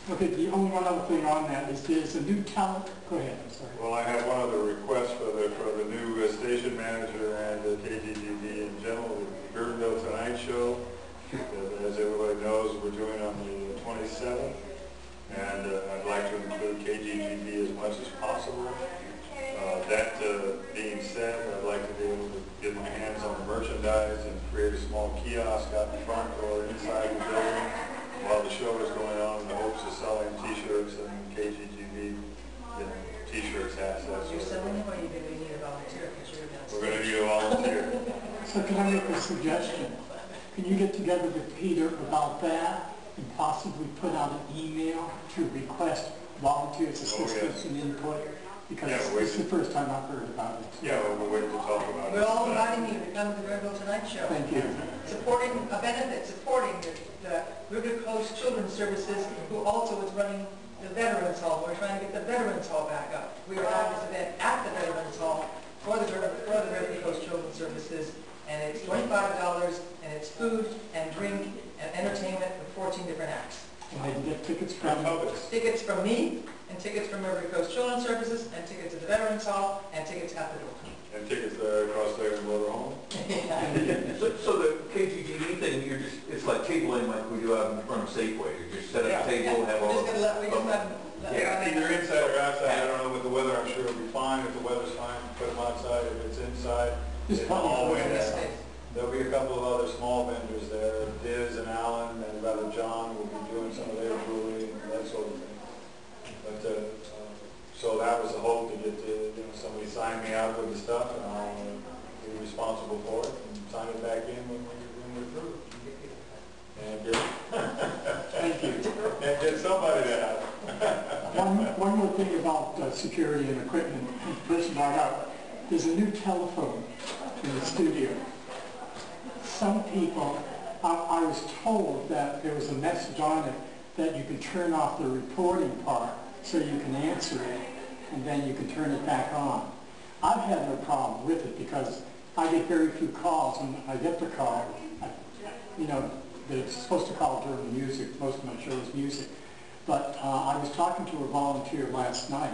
Okay, the only one other thing on that is there's a new talent. Go ahead, I'm sorry. Well, I have one other request for the new station manager and KGGV in general, the Guerneville Tonight Show. As everybody knows, we're doing on the 27th, and I'd like to include KGGV as much as possible. That being said, I'd like to be able to get my hands on the merchandise and create a small kiosk out in front or inside the building while the show is going on, in the hopes of selling T-shirts and KGGV, T-shirts, hats, that sort of thing. You're selling them, or you're going to need a volunteer? We're going to need a volunteer. So can I make a suggestion? Can you get together with Peter about that and possibly put out an email to request volunteers, assistance, and input? Because this is the first time I've heard about it. Yeah, well, we're waiting to talk about it. We're all inviting you to come to the Guerneville Tonight Show. Thank you. Supporting a benefit, supporting the River Coast Children's Services, who also is running the Veterans Hall. We're trying to get the Veterans Hall back up. We are having this event at the Veterans Hall for the River Coast Children's Services, and it's $25, and it's food and drink and entertainment with 14 different acts. And they can get tickets from Tickets from me, and tickets from River Coast Children's Services, and tickets at the Veterans Hall, and tickets at the door. And tickets across there in motor home. So the KGGV thing, it's like tabling like we do out in front of Safeway. You just set up a table, have all either inside or outside. I don't know with the weather. I'm sure it'll be fine. If the weather's fine, put them outside. If it's inside, it's all way down. There'll be a couple of other small vendors there. Diz and Alan and Brother John will be doing some of their jewelry and that sort of thing. But so that was the hope, to get to, somebody sign me out with the stuff, and I'll be responsible for it and sign it back in when we're through. And Thank you. And get somebody to have. One more thing about security and equipment. First brought up, there's a new telephone in the studio. Some people, I was told that there was a message on it that you can turn off the recording part so you can answer it, and then you can turn it back on. I've had no problem with it because I get very few calls. When I get the call, they're supposed to call during music. Most of my show is music. But I was talking to a volunteer last night,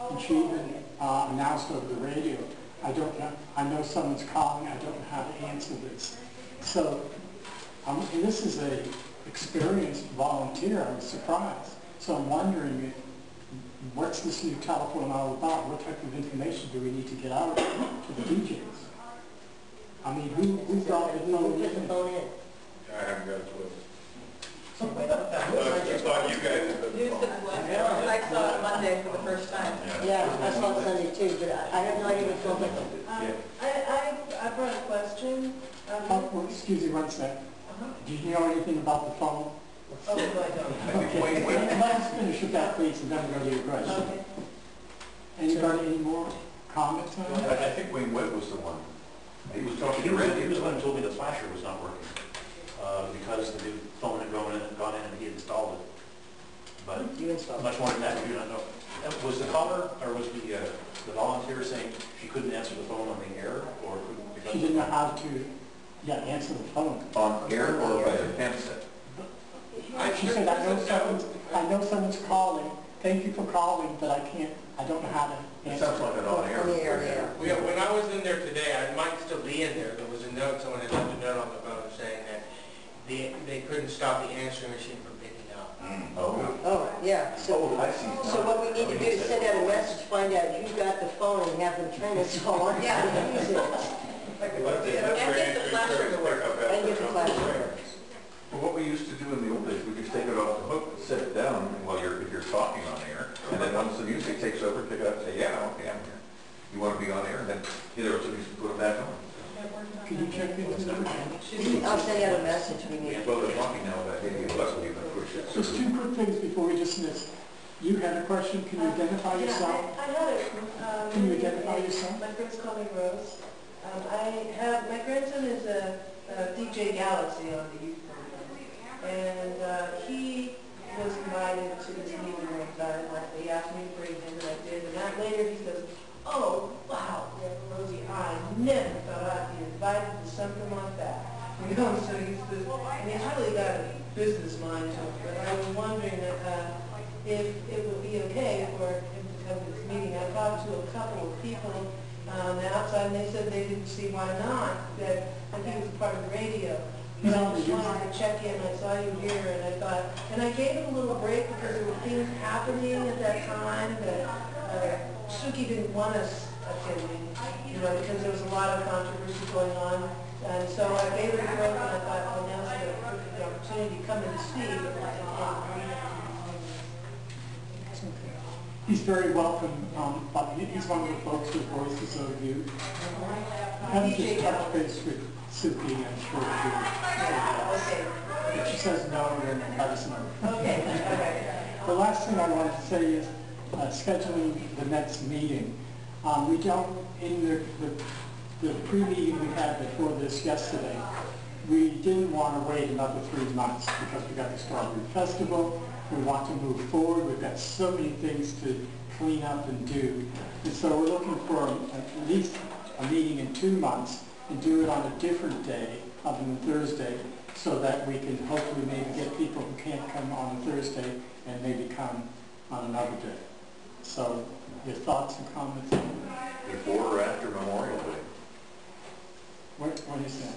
and she even announced over the radio, I know someone's calling, I don't know how to answer this. So, and this is a experienced volunteer. I was surprised. So I'm wondering, what's this new telephone all about? What type of information do we need to get out to the DJs? I mean, who got the phone in? I haven't got a clue. I just thought you guys had been. I saw it Monday for the first time. Yeah, I saw it Sunday too, but I have no idea what's going on. I brought a question. Excuse me one sec. Do you know anything about the phone? Oh, no, I don't. Okay, let us finish with that, please, and then we'll go to your question. Okay. Anybody, any more comments on that? I think Wayne Webb was the one. He was talking He to Randy. was the one who told me the flasher was not working because the new phone had gone in and he installed it. But much more than that, we do not know. Was the caller or was the volunteer saying she couldn't answer the phone on the air, or She didn't know how to answer the phone. On air or by the handset? She said, I know someone's calling. Thank you for calling, but I don't know how to It answer. sounds like an on-air. When I was in there today, I might still be in there. There was a note, someone had left a note on the phone saying that they couldn't stop the answering machine from picking up. Oh, yeah. So I see. so what we need to do is send out a message, find out who got the phone, and have them turn it on. Yeah. And use it. And get the flasher to work. And get the flash to work. Well, what we used to do in the old days, we just take it off the hook, set it down while if you're talking on air, and then once the music takes over, pick it up and say, yeah, okay, I'm here. You want to be on air, then either so you can put it back on. Can you check into that? I'll send out a message we need. Well, they're talking now about maybe a lesson you can push it. Just two quick things before we dismiss. You had a question. Can you identify yourself? I had it. Can you identify yourself? My friends call me Rose. My grandson is a DJ Galaxy on the youth program, and he was invited to this meeting one time. He asked me to bring him, and I did. And that later he says, "Oh, wow, Rosie, I never thought I'd be invited to something like that." So he's really got a business mind to him. But I was wondering didn't see why not, that I think it was part of the radio. He's And I on the just wanted to check in, I saw you here, and I thought, and I gave him a little break because there were things happening at that time that Suki didn't want us attending, you know, because there was a lot of controversy going on. And so I gave him a break, and I thought, well, now's the opportunity to come and see. He's very welcome. He's one of the folks with Voices of Youth. I haven't just touched base with Suki, I'm sure if she says no, then let us know. Okay, all right. The last thing I want to say is scheduling the next meeting. We don't, in the pre-meeting we had before this yesterday, we didn't want to wait another 3 months because we got the Strawberry Festival. We want to move forward. We've got so many things to clean up and do. And so we're looking for at least a meeting in 2 months and do it on a different day other than Thursday so that we can hopefully maybe get people who can't come on a Thursday and maybe come on another day. So your thoughts and comments? Before or after Memorial Day? What is that?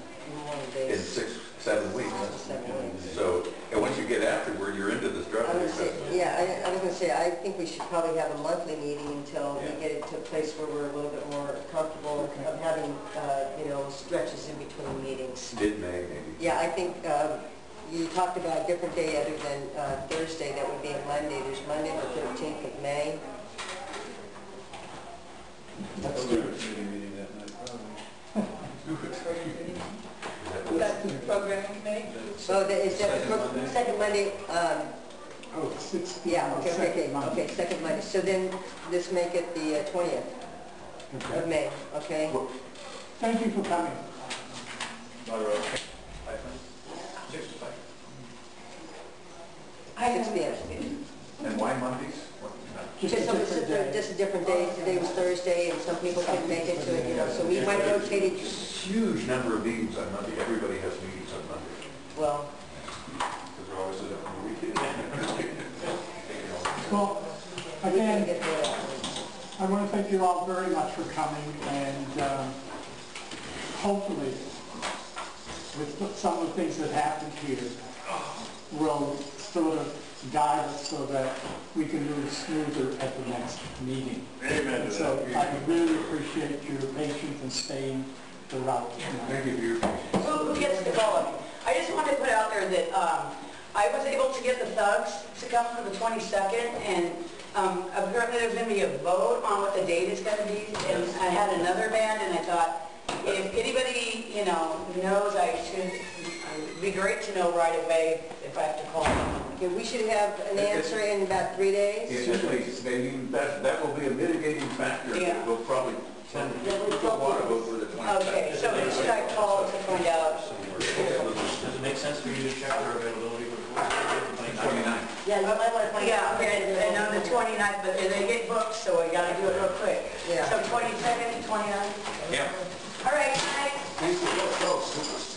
In 6, 7 weeks. 7 weeks. So, and once you get afterward, you're into the I Strawberry was gonna say, Festival. yeah, I was going to say, I think we should probably have a monthly meeting until we get it to a place where we're a little bit more comfortable of having, you know, stretches in between meetings. Mid-May, maybe. Yeah, I think you talked about a different day other than Thursday. That would be a Monday. There's Monday the 13th of May. Let's do it. That's the programming committee? So is that the second Monday? Oh, 6. Yeah, okay, Monday. second Monday. So then let's make it the 20th of May, okay? Thank you for coming. 6 to 5. 6 p.m. And why Mondays? Just a different day. Just a different day. Today was Thursday, and some people couldn't make it to it, you know, so we might rotate it. Huge number of meetings on Monday. Everybody has meetings on Monday. Well, Because they're always on the weekend. Well, we can again, get there. I want to thank you all very much for coming, and hopefully, with some of the things that happened here, will sort of guide us so that we can move smoother at the next meeting. Amen to So that. I really appreciate your patience and staying throughout. Thank you for your patience. Who gets developed? I just wanted to put out there that I was able to get the thugs to come for the 22nd, and apparently there's going to be a vote on what the date is going to be, and I had another band, and I thought, if anybody, you know, knows, it would be great to know right away if I have to call them. Okay, we should have an answer in about 3 days. That will be a mitigating factor. Yeah. We'll probably tend to want to vote for the 22nd. Okay, so should I call to find out? Does it make sense for you to check their availability for the 29th. Yeah, you might want to find out. Yeah, and on the 29th, but they get booked, so we got to do it real quick. Yeah. So 22nd, 29th? Yeah. All right, thanks. Please,